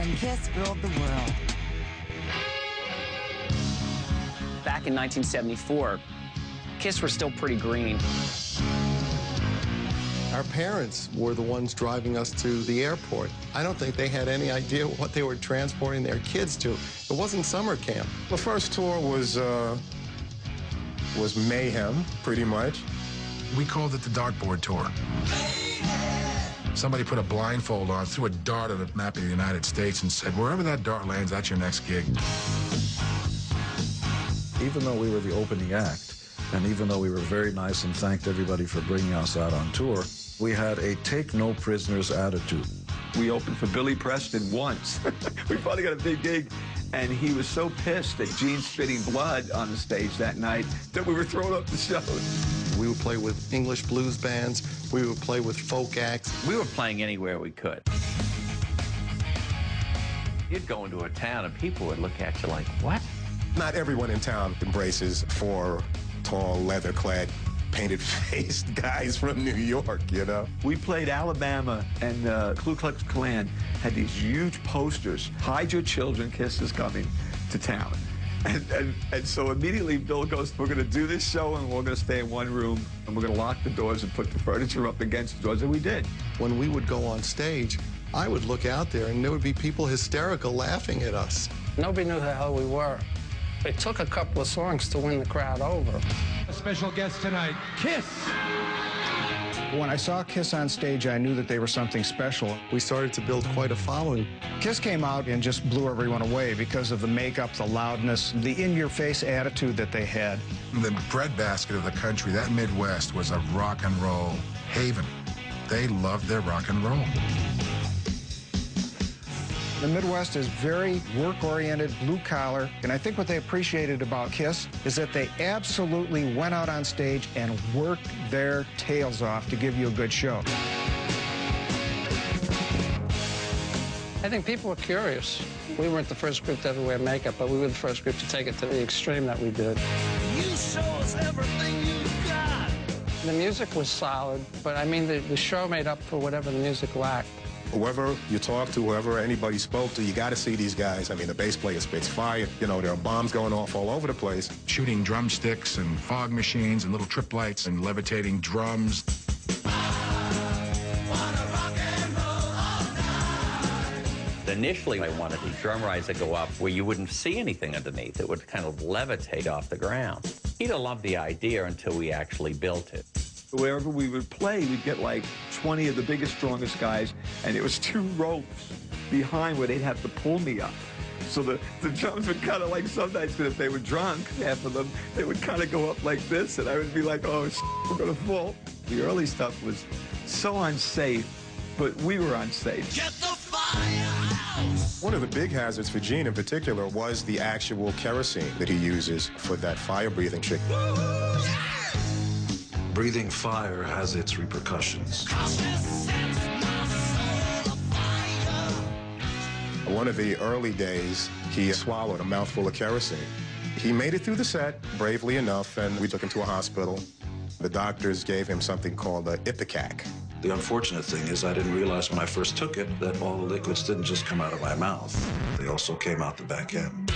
when Kiss ruled the world. Back in 1974, Kiss were still pretty green. Our parents were the ones driving us to the airport. I don't think they had any idea what they were transporting their kids to. It wasn't summer camp. The first tour was mayhem, pretty much. We called it the dartboard tour. Somebody put a blindfold on, threw a dart at a map of the United States and said, wherever that dart lands, that's your next gig. Even though we were the opening act, and even though we were very nice and thanked everybody for bringing us out on tour, we had a take-no-prisoners attitude. We opened for Billy Preston once. We finally got a big gig, and he was so pissed at Gene spitting blood on the stage that night that we were throwing up the show. We would play with English blues bands. We would play with folk acts. We were playing anywhere we could. You'd go into a town and people would look at you like, what? Not everyone in town embraces four tall, leather-clad, painted-faced guys from New York, you know? We played Alabama, and Ku Klux Klan had these huge posters, hide your children, Kiss is coming to town. And so immediately Bill goes, we're going to do this show, and we're going to stay in one room, and we're going to lock the doors and put the furniture up against the doors, and we did. When we would go on stage, I would look out there, and there would be people hysterical laughing at us. Nobody knew who the hell we were. It took a couple of songs to win the crowd over. A special guest tonight, Kiss. When I saw Kiss on stage, I knew that they were something special. We started to build quite a following. Kiss came out and just blew everyone away because of the makeup, the loudness, the in-your-face attitude that they had. The breadbasket of the country, that Midwest, was a rock and roll haven. They loved their rock and roll. The Midwest is very work-oriented, blue-collar, and I think what they appreciated about Kiss is that they absolutely went out on stage and worked their tails off to give you a good show. I think people were curious. We weren't the first group to ever wear makeup, but we were the first group to take it to the extreme that we did. You show us everything you got. The music was solid, but I mean, the show made up for whatever the music lacked. Whoever you talk to, whoever anybody spoke to, you got to see these guys. I mean, the bass player spits fire. You know, there are bombs going off all over the place. Shooting drumsticks and fog machines and little trip lights and levitating drums. Initially, I wanted these drum rides to go up where you wouldn't see anything underneath. It would kind of levitate off the ground. He'd have loved the idea until we actually built it. Wherever we would play, we'd get like 20 of the biggest, strongest guys, and it was 2 ropes behind where they'd have to pull me up. So the drums would kind of like sometimes, if they were drunk, half of them, they would kind of go up like this, and I would be like, oh, we're going to fall. The early stuff was so unsafe, but we were unsafe. Get the firehouse! One of the big hazards for Gene in particular was the actual kerosene that he uses for that fire-breathing trick. Breathing fire has its repercussions. One of the early days, he swallowed a mouthful of kerosene. He made it through the set, bravely enough, and we took him to a hospital. The doctors gave him something called Ipecac. The unfortunate thing is I didn't realize when I first took it that all the liquids didn't just come out of my mouth. They also came out the back end.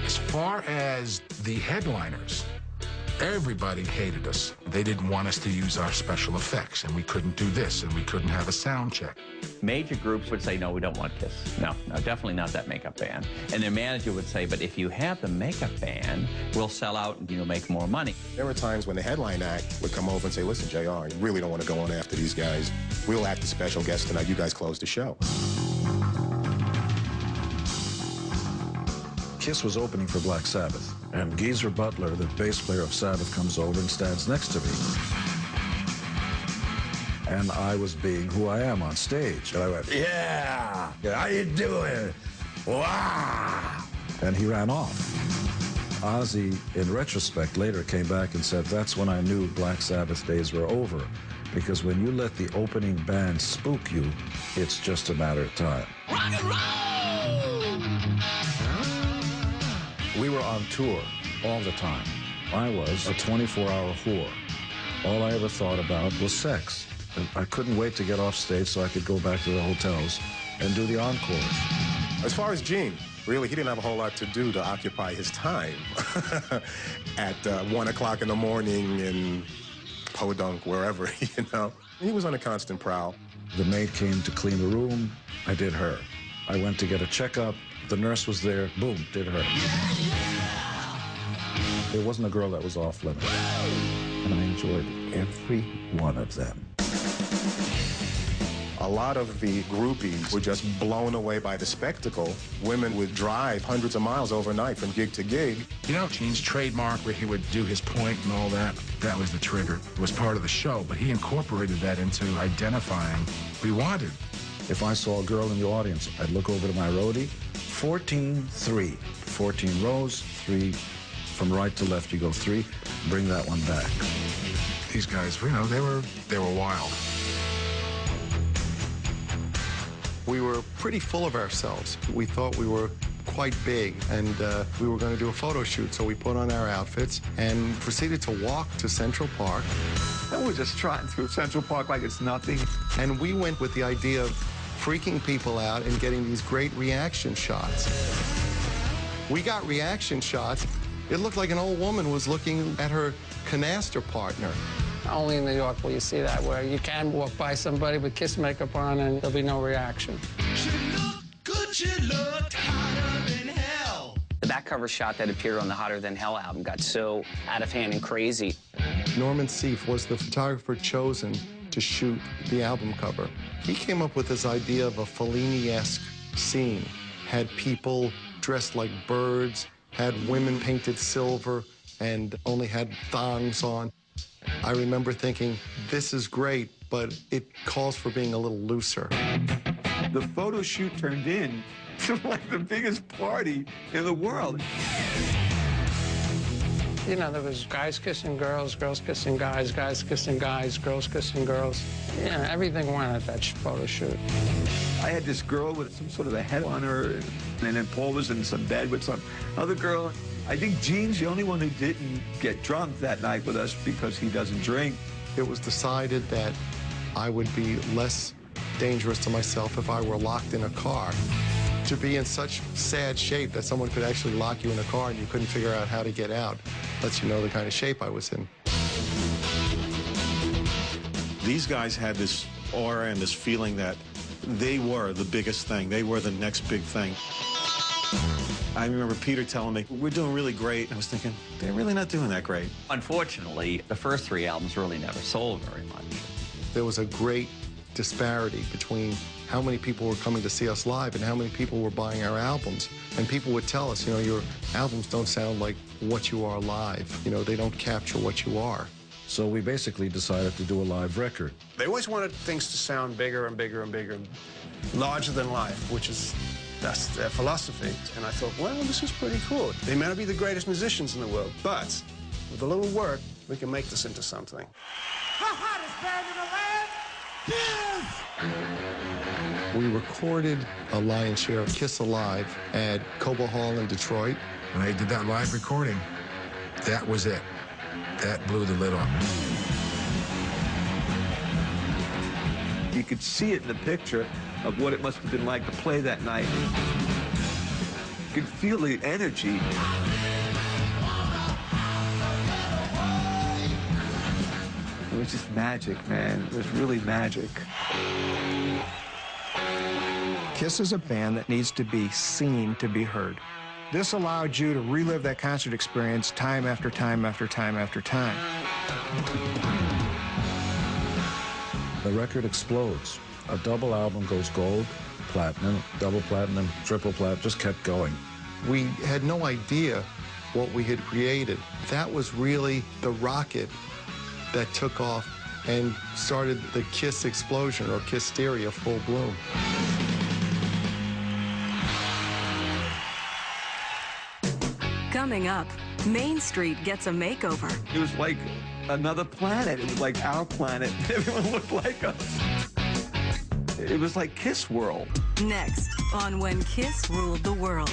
As far as the headliners, everybody hated us. They didn't want us to use our special effects, and we couldn't do this, and we couldn't have a sound check. Major groups would say, no, we don't want Kiss. No, definitely not that makeup band. And their manager would say, but if you have the makeup band, we'll sell out and you'll make more money. There were times when the headline act would come over and say, listen, JR, you really don't want to go on after these guys. We'll act as special guests tonight. You guys close the show. Kiss was opening for Black Sabbath, and Geezer Butler, the bass player of Sabbath, comes over and stands next to me. And I was being who I am on stage. And I went, yeah, how you doing? Wow! And he ran off. Ozzy, in retrospect, later came back and said, that's when I knew Black Sabbath days were over. Because when you let the opening band spook you, it's just a matter of time. Rock and roll! We were on tour all the time. I was a 24-hour whore. All I ever thought about was sex. I couldn't wait to get off stage so I could go back to the hotels and do the encores. As far as Gene, really, he didn't have a whole lot to do to occupy his time at 1 o'clock in the morning in Podunk, wherever, you know. He was on a constant prowl. The maid came to clean the room. I did her. I went to get a checkup. The nurse was there. Boom, did her. There wasn't a girl that was off limits. And I enjoyed every one of them. A lot of the groupies were just blown away by the spectacle. Women would drive hundreds of miles overnight from gig to gig. You know, Gene's trademark where he would do his point and all that, that was the trigger. It was part of the show, but he incorporated that into identifying what he wanted. If I saw a girl in the audience, I'd look over to my roadie, 14-3. 14 rows, 3 from right to left, you go 3, bring that one back. These guys, you know, they were wild. We were pretty full of ourselves. We thought we were quite big, and we were going to do a photo shoot, so we put on our outfits and proceeded to walk to Central Park. And we're just trotting through Central Park like it's nothing. And we went with the idea of freaking people out and getting these great reaction shots. We got reaction shots. It looked like an old woman was looking at her canaster partner. Only in New York will you see that, where you can walk by somebody with Kiss makeup on and there'll be no reaction. She looked good, she looked hotter than hell. The back cover shot that appeared on the Hotter Than Hell album got so out of hand and crazy. Norman Seeff was the photographer chosen to shoot the album cover. He came up with this idea of a Fellini-esque scene. Had people dressed like birds, had women painted silver, and only had thongs on. I remember thinking, this is great, but it calls for being a little looser. The photo shoot turned in to like the biggest party in the world. You know, there was guys kissing girls, girls kissing guys, guys kissing guys, girls kissing girls. Yeah, everything went at that photo shoot. I had this girl with some sort of a head on her, and then Paul was in some bed with some other girl. I think Gene's the only one who didn't get drunk that night with us because he doesn't drink. It was decided that I would be less dangerous to myself if I were locked in a car. To be in such sad shape that someone could actually lock you in a car and you couldn't figure out how to get out lets you know the kind of shape I was in. These guys had this aura and this feeling that they were the biggest thing. They were the next big thing. I remember Peter telling me, we're doing really great. I was thinking, they're really not doing that great. Unfortunately, the first 3 albums really never sold very much. There was a great disparity between how many people were coming to see us live and how many people were buying our albums. And people would tell us, you know, your albums don't sound like what you are live. You know, they don't capture what you are. So we basically decided to do a live record. They always wanted things to sound bigger and bigger and bigger, larger than life, which is, that's their philosophy. And I thought, well, this is pretty cool. They may not be the greatest musicians in the world, but with a little work, we can make this into something. The hottest band in the land, Kiss! We recorded a lion's share of Kiss Alive at Cobo Hall in Detroit. When they did that live recording, that was it. That blew the lid off. You could see it in the picture of what it must have been like to play that night. You could feel the energy. It was just magic, man. It was really magic. Kiss is a band that needs to be seen to be heard. This allowed you to relive that concert experience time after time after time after time. The record explodes. A double album goes gold, platinum, double platinum, triple platinum, just kept going. We had no idea what we had created. That was really the rocket that took off and started the Kiss explosion, or Kissteria, full bloom. Coming up, Main Street gets a makeover. It was like another planet. It was like our planet. Everyone looked like us. It was like Kiss World. Next on When Kiss Ruled the World.